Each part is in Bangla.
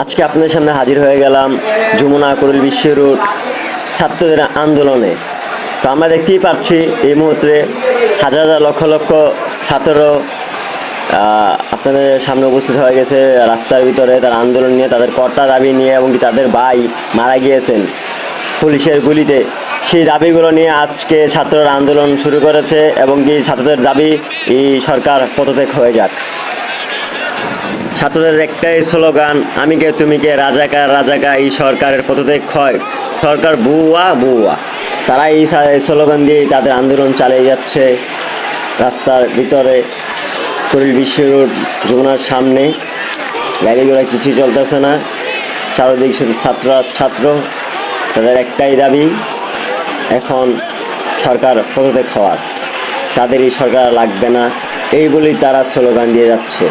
আজকে আপনাদের সামনে হাজির হয়ে গেলাম যমুনা কুড়িল বিশ্ব রোড ছাত্রদের আন্দোলনে। তো আমরা দেখতেই পাচ্ছি এই মুহূর্তে হাজার হাজার লক্ষ লক্ষ ছাত্র আপনাদের সামনে উপস্থিত হয়ে গেছে রাস্তার ভিতরে তার আন্দোলন নিয়ে, তাদের কর্তা দাবি নিয়ে, এবং কি তাদের ভাই মারা গিয়েছেন পুলিশের গুলিতে। সেই দাবিগুলো নিয়ে আজকে ছাত্ররা আন্দোলন শুরু করেছে, এবং কি ছাত্রদের দাবি এই সরকার পদত্যাগ হয়ে যাক। ছাত্রদের একটাই স্লোগান, আমি কে তুমি কে, রাজাকার রাজাকার, এই সরকারের পদত্যাগ হয়, সরকার বুয়া বুয়া। তারা এই স্লোগান দিয়েই তাদের আন্দোলন চালিয়ে যাচ্ছে রাস্তার ভিতরে। কুড়িল বিশ্ব রোড যমুনার সামনে গাড়ি ঘোড়া কিছুই চলতেছে না, চারদিক শুধু ছাত্র। তাদের একটাই দাবি এখন সরকার পদত্যাগ হওয়ার, তাদের এই সরকার লাগবে না, এই বলেই তারা স্লোগান দিয়ে যাচ্ছে।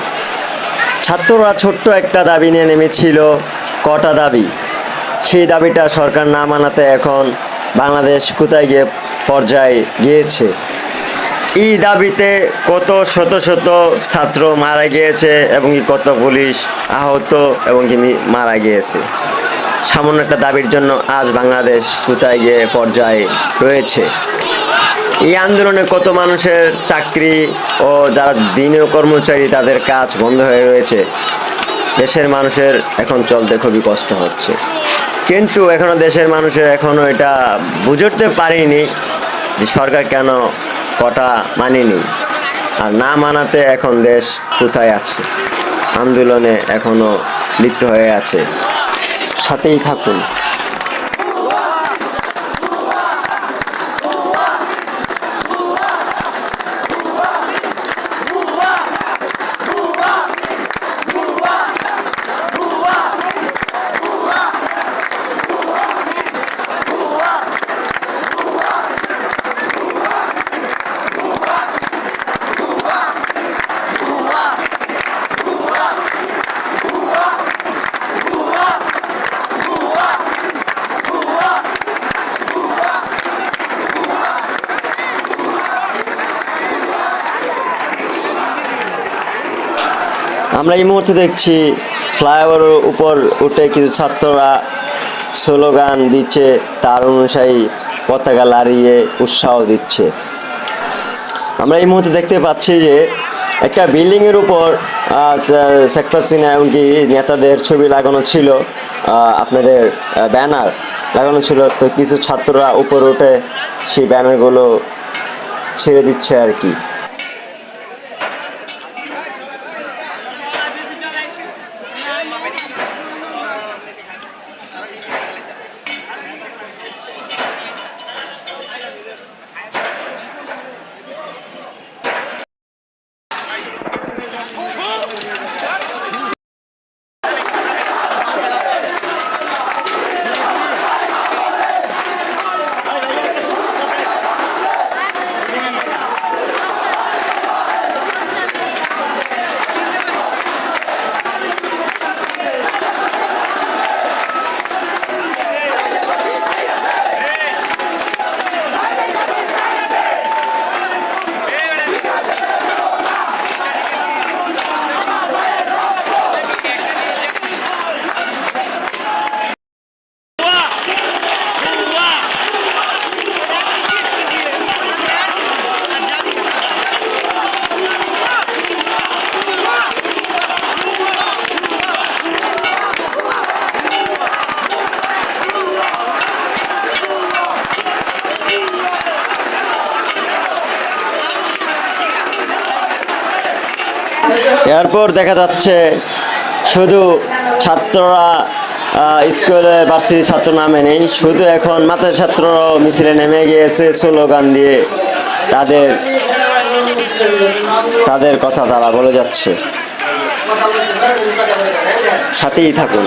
ছাত্ররা ছোট্ট একটা দাবি নিয়ে নেমেছিল, কটা দাবি। সেই দাবিটা সরকার না মানাতে এখন বাংলাদেশ কোথায় গিয়ে পর্যায়ে গিয়েছে। এই দাবিতে কত শত শত ছাত্র মারা গিয়েছে, এবং কি কত পুলিশ আহত এবং কি মারা গিয়েছে সামান্য একটা দাবির জন্য। আজ বাংলাদেশ কোথায় গিয়ে পর্যায়ে রয়েছে। এই আন্দোলনে কত মানুষের চাকরি ও যারা দিনীয় কর্মচারী তাদের কাজ বন্ধ হয়ে রয়েছে। দেশের মানুষের এখন চলতে খুবই কষ্ট হচ্ছে, কিন্তু এখনও দেশের মানুষের এখনও এটা বুঝতে পারেনি যে সরকার কেন কটা মানেনি। আর না মানাতে এখন দেশ কোথায় আছে, আন্দোলনে এখনও লিপ্ত হয়ে আছে। সাথেই থাকুন। আমরা এই মুহূর্তে দেখছি ফ্লাইওভারের উপর উঠে কিছু ছাত্ররা স্লোগান দিচ্ছে, তার অনুযায়ী পতাকা লাড়িয়ে উৎসাহ দিচ্ছে। আমরা এই মুহূর্তে দেখতে পাচ্ছি যে একটা বিল্ডিংয়ের উপর শেখ হাসিনা এমনকি নেতাদের ছবি লাগানো ছিল, আপনাদের ব্যানার লাগানো ছিল। তো কিছু ছাত্ররা উপরে উঠে সেই ব্যানারগুলো ছেড়ে দিচ্ছে আর কি। এরপর দেখা যাচ্ছে শুধু ছাত্ররা স্কুলে ভার্সিটির ছাত্র নামে নেই, শুধু এখন মাথায় ছাত্ররাও মিছিলে নেমে গিয়েছে স্লোগান দিয়ে তাদের কথা তারা বলে যাচ্ছে। সাথেই থাকুন।